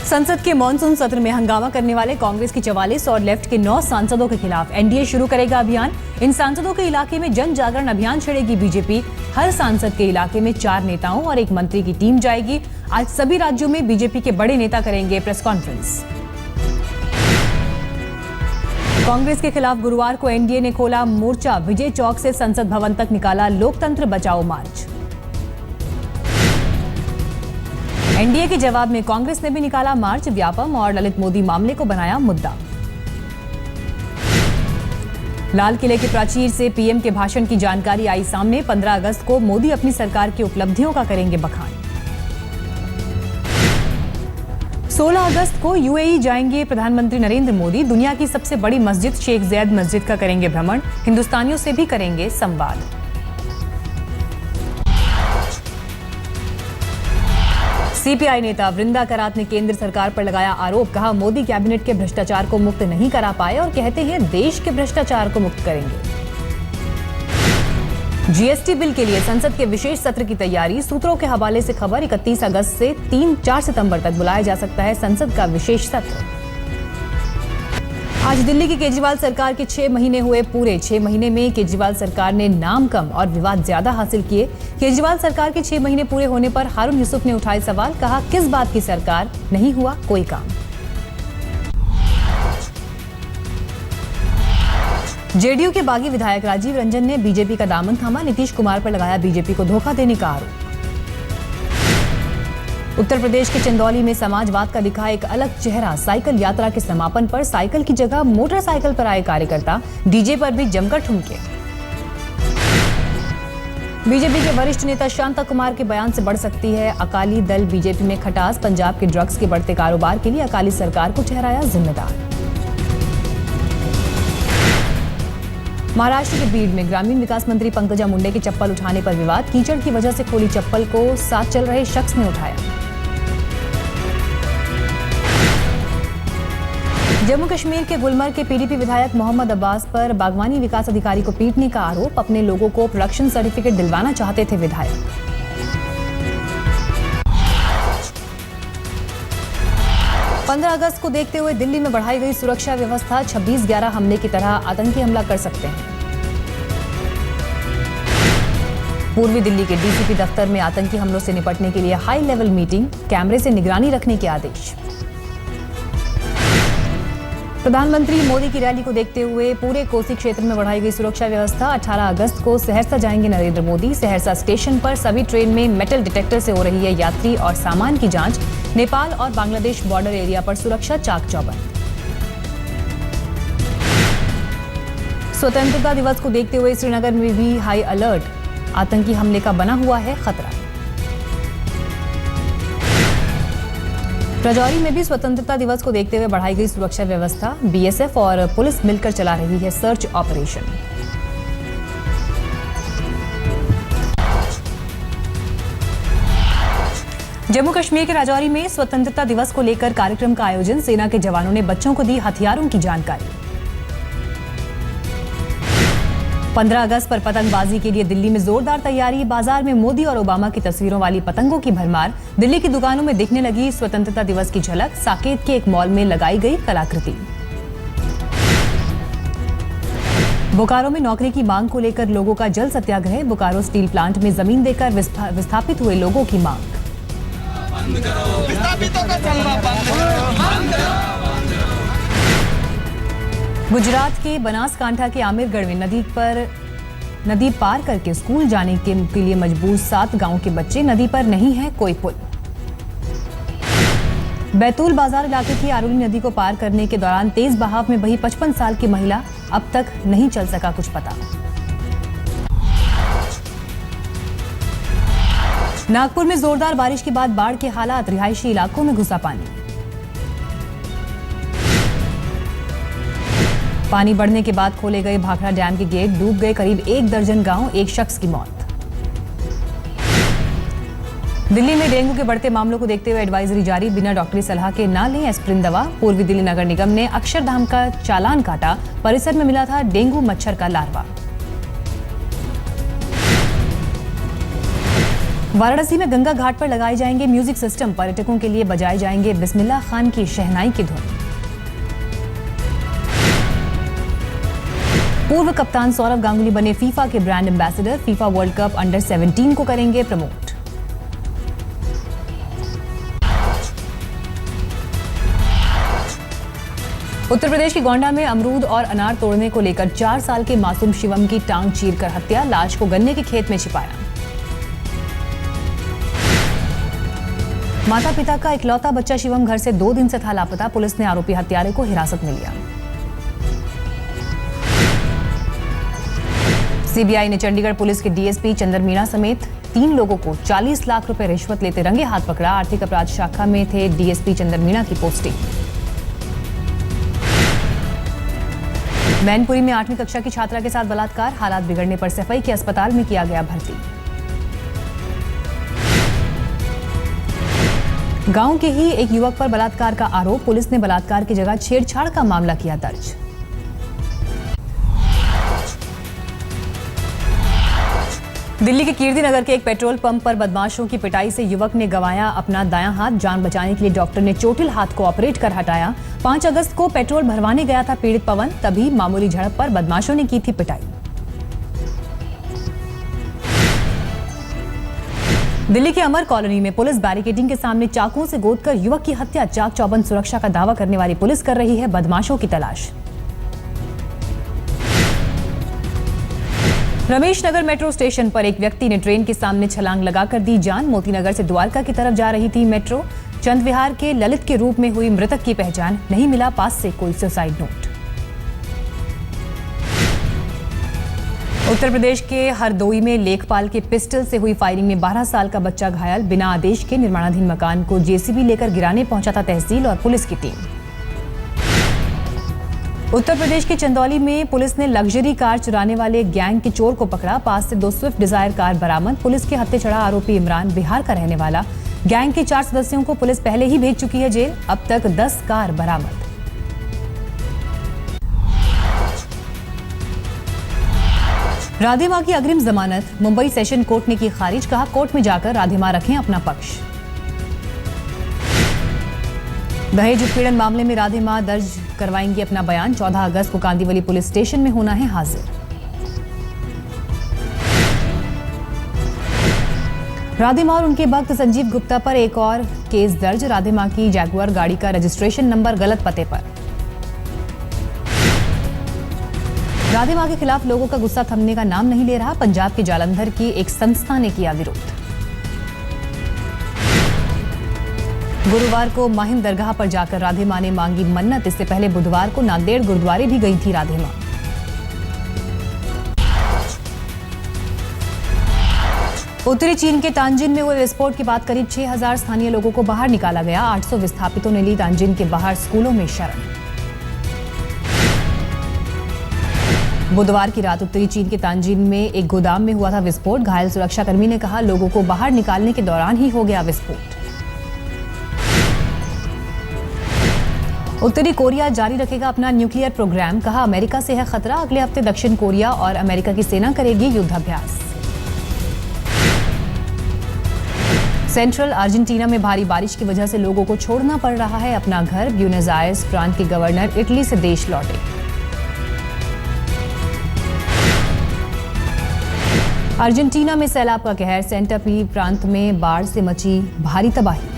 संसद के मॉनसून सत्र में हंगामा करने वाले कांग्रेस की 44 और लेफ्ट के 9 सांसदों के खिलाफ एनडीए शुरू करेगा अभियान। इन सांसदों के इलाके में जन जागरण अभियान छेड़ेगी बीजेपी। हर सांसद के इलाके में 4 नेताओं और 1 मंत्री की टीम जाएगी। आज सभी राज्यों में बीजेपी के बड़े नेता करेंगे प्रेस कॉन्फ्रेंस। कांग्रेस के खिलाफ गुरुवार को एनडीए ने खोला मोर्चा। विजय चौक से संसद भवन तक निकाला लोकतंत्र बचाओ मार्च। एनडीए के जवाब में कांग्रेस ने भी निकाला मार्च। व्यापम और ललित मोदी मामले को बनाया मुद्दा। लाल किले के प्राचीर से पीएम के भाषण की जानकारी आई सामने। 15 अगस्त को मोदी अपनी सरकार की उपलब्धियों का करेंगे बखान। 16 अगस्त को यूएई जाएंगे प्रधानमंत्री नरेंद्र मोदी। दुनिया की सबसे बड़ी मस्जिद शेख जैद मस्जिद का करेंगे भ्रमण। हिंदुस्तानियों से भी करेंगे संवाद। सीपीआई नेता वृंदा करात ने केंद्र सरकार पर लगाया आरोप। कहा मोदी कैबिनेट के भ्रष्टाचार को मुक्त नहीं करा पाए और कहते हैं देश के भ्रष्टाचार को मुक्त करेंगे। जीएसटी बिल के लिए संसद के विशेष सत्र की तैयारी। सूत्रों के हवाले से खबर 31 अगस्त से 3-4 सितंबर तक बुलाया जा सकता है संसद का विशेष सत्र। आज दिल्ली की केजरीवाल सरकार के 6 महीने हुए पूरे। 6 महीने में केजरीवाल सरकार ने नाम कम और विवाद ज्यादा हासिल किए। केजरीवाल सरकार के 6 महीने पूरे होने पर हारून यूसुफ ने उठाए सवाल। कहा किस बात की सरकार, नहीं हुआ कोई काम। जेडीयू के बागी विधायक राजीव रंजन ने बीजेपी का दामन थामा। नीतीश कुमार पर लगाया बीजेपी को धोखा देने का आरोप। उत्तर प्रदेश के चंदौली में समाजवाद का दिखा एक अलग चेहरा। साइकिल यात्रा के समापन पर साइकिल की जगह मोटरसाइकिल पर आए कार्यकर्ता। डीजे पर भी जमकर ठुमके। बीजेपी के वरिष्ठ नेता शांता कुमार के बयान से बढ़ सकती है अकाली दल बीजेपी में खटास। पंजाब के ड्रग्स के बढ़ते कारोबार के लिए अकाली सरकार को ठहराया जिम्मेदार। महाराष्ट्र के बीड में ग्रामीण विकास मंत्री पंकजा मुंडे के चप्पल उठाने पर विवाद। कीचड़ की वजह से खोली चप्पल को साथ चल रहे शख्स ने उठाया। जम्मू कश्मीर के गुलमर्ग के पीडीपी विधायक मोहम्मद अब्बास पर बागवानी विकास अधिकारी को पीटने का आरोप। अपने लोगों को प्रोडक्शन सर्टिफिकेट दिलवाना चाहते थे विधायक। पंद्रह अगस्त को देखते हुए दिल्ली में बढ़ाई गई सुरक्षा व्यवस्था। 26/11 हमले की तरह आतंकी हमला कर सकते हैं। पूर्वी दिल्ली के डीसीपी दफ्तर में आतंकी हमलों से निपटने के लिए हाई लेवल मीटिंग। कैमरे से निगरानी रखने के आदेश। प्रधानमंत्री मोदी की रैली को देखते हुए पूरे कोसी क्षेत्र में बढ़ाई गई सुरक्षा व्यवस्था। 18 अगस्त को सहरसा जाएंगे नरेंद्र मोदी। सहरसा स्टेशन पर सभी ट्रेन में मेटल डिटेक्टर से हो रही है यात्री और सामान की जांच। नेपाल और बांग्लादेश बॉर्डर एरिया पर सुरक्षा चाक चौबंद। स्वतंत्रता दिवस को देखते हुए श्रीनगर में भी हाई अलर्ट। आतंकी हमले का बना हुआ है खतरा। राजौरी में भी स्वतंत्रता दिवस को देखते हुए बढ़ाई गई सुरक्षा व्यवस्था। बीएसएफ और पुलिस मिलकर चला रही है सर्च ऑपरेशन। जम्मू कश्मीर के राजौरी में स्वतंत्रता दिवस को लेकर कार्यक्रम का आयोजन। सेना के जवानों ने बच्चों को दी हथियारों की जानकारी। 15 अगस्त पर पतंगबाजी के लिए दिल्ली में जोरदार तैयारी। बाजार में मोदी और ओबामा की तस्वीरों वाली पतंगों की भरमार। दिल्ली की दुकानों में दिखने लगी स्वतंत्रता दिवस की झलक। साकेत के एक मॉल में लगाई गई कलाकृति। बोकारो में नौकरी की मांग को लेकर लोगों का जल सत्याग्रह। बोकारो स्टील प्लांट में जमीन देकर विस्थापित हुए लोगों की मांग। गुजरात के बनासकांठा के आमिरगढ़ में नदी पार करके स्कूल जाने के लिए मजबूर 7 गांव के बच्चे। नदी पर नहीं है कोई पुल। बैतूल बाजार इलाके की आरुली नदी को पार करने के दौरान तेज बहाव में बही 55 साल की महिला। अब तक नहीं चल सका कुछ पता। नागपुर में जोरदार बारिश के बाद बाढ़ के हालात। रिहायशी इलाकों में घुसा पानी बढ़ने के बाद खोले गए भाखड़ा डैम के गेट। डूब गए करीब 1 दर्जन गांव। 1 शख्स की मौत। दिल्ली में डेंगू के बढ़ते मामलों को देखते हुए एडवाइजरी जारी। बिना डॉक्टरी सलाह के ना लें एस्प्रिन दवा। पूर्वी दिल्ली नगर निगम ने अक्षरधाम का चालान काटा। परिसर में मिला था डेंगू मच्छर का लार्वा। वाराणसी में गंगा घाट पर लगाए जाएंगे म्यूजिक सिस्टम। पर्यटकों के लिए बजाए जाएंगे बिस्मिल्लाह खान की शहनाई की धुन। पूर्व कप्तान सौरव गांगुली बने फीफा के brand ambassador. FIFA world cup under 17 को करेंगे प्रमोट। उत्तर प्रदेश के गोंडा में अमरूद और अनार तोड़ने को लेकर 4 साल के मासूम शिवम की टांग चीरकर हत्या। लाश को गन्ने के खेत में छिपाया। माता पिता का इकलौता बच्चा शिवम घर से 2 दिन से था लापता। पुलिस ने आरोपी हत्यारे को हिरासत में लिया। सीबीआई ने चंडीगढ़ पुलिस के डीएसपी चंदर मीणा समेत 3 लोगों को 40 लाख रुपए रिश्वत लेते रंगे हाथ पकड़ा। आर्थिक अपराध शाखा में थे डीएसपी चंदर मीणा की पोस्टिंग। मैनपुरी में 8वीं कक्षा की छात्रा के साथ बलात्कार। हालात बिगड़ने पर सफाई के अस्पताल में किया गया भर्ती। गांव के ही एक युवक पर बलात्कार का आरोप। पुलिस ने बलात्कार की जगह छेड़छाड़ का मामला किया दर्ज। दिल्ली के कीर्ति नगर के एक पेट्रोल पंप पर बदमाशों की पिटाई से युवक ने गंवाया अपना दायां हाथ। जान बचाने के लिए डॉक्टर ने चोटिल हाथ को ऑपरेट कर हटाया। 5 अगस्त को पेट्रोल भरवाने गया था पीड़ित पवन। तभी मामूली झड़प पर बदमाशों ने की थी पिटाई। दिल्ली के अमर कॉलोनी में पुलिस बैरिकेडिंग के सामने चाकुओं से गोदकर युवक की हत्या। चाक चौबंद सुरक्षा का दावा करने वाली पुलिस कर रही है बदमाशों की तलाश। रमेश नगर मेट्रो स्टेशन पर एक व्यक्ति ने ट्रेन के सामने छलांग लगाकर दी जान। मोती नगर से द्वारका की तरफ जा रही थी मेट्रो। चंद विहार के ललित के रूप में हुई मृतक की पहचान। नहीं मिला पास से कोई सुसाइड नोट। उत्तर प्रदेश के हरदोई में लेखपाल के पिस्टल से हुई फायरिंग में 12 साल का बच्चा घायल। बिना आदेश के निर्माणाधीन मकान को जेसीबी लेकर गिराने पहुंचा था तहसील और पुलिस की टीम। उत्तर प्रदेश के चंदौली में पुलिस ने लग्जरी कार चुराने वाले गैंग के चोर को पकड़ा। पास से 2 स्विफ्ट डिजायर कार बरामद। पुलिस के हत्थे चढ़ा आरोपी इमरान बिहार का रहने वाला। गैंग के 4 सदस्यों को पुलिस पहले ही भेज चुकी है जेल। अब तक 10 कार बरामद। राधे मां की अग्रिम जमानत मुंबई सेशन कोर्ट ने की खारिज। कहा कोर्ट में जाकर राधे मां रखें अपना पक्ष। दहेज उत्पीड़न मामले में राधे मां दर्ज करवाएंगी अपना बयान। 14 अगस्त को कांदीवली पुलिस स्टेशन में होना है हाजिर। राधे मां और उनके भक्त संजीव गुप्ता पर एक और केस दर्ज। राधे मां की जैगुआर गाड़ी का रजिस्ट्रेशन नंबर गलत पते पर। राधे मां के खिलाफ लोगों का गुस्सा थमने का नाम नहीं ले रहा। पंजाब के जालंधर की एक संस्था ने किया विरोध। गुरुवार को माहिम दरगाह पर जाकर राधे मां ने मांगी मन्नत। इससे पहले बुधवार को नांदेड़ गुरुद्वारे भी गई थी राधे मां। उत्तरी चीन के तांजिन में हुए विस्फोट के बाद करीब 6000 स्थानीय लोगों को बाहर निकाला गया। 800 विस्थापितों ने ली तांजिन के बाहर स्कूलों में शरण। बुधवार की रात उत्तरी चीन के तांजिन में एक गोदाम में हुआ था विस्फोट। घायल सुरक्षाकर्मी ने कहा लोगों को बाहर निकालने के दौरान ही हो गया विस्फोट। उत्तरी कोरिया जारी रखेगा अपना न्यूक्लियर प्रोग्राम। कहा अमेरिका से है खतरा। अगले हफ्ते दक्षिण कोरिया और अमेरिका की सेना करेगी युद्धाभ्यास। सेंट्रल अर्जेंटीना में भारी बारिश की वजह से लोगों को छोड़ना पड़ रहा है अपना घर। ब्यूनस आयर्स प्रांत के गवर्नर इटली से देश लौटे। अर्जेंटीना में सैलाब का कहर। सेंटा फी प्रांत में बाढ़ से मची भारी तबाही।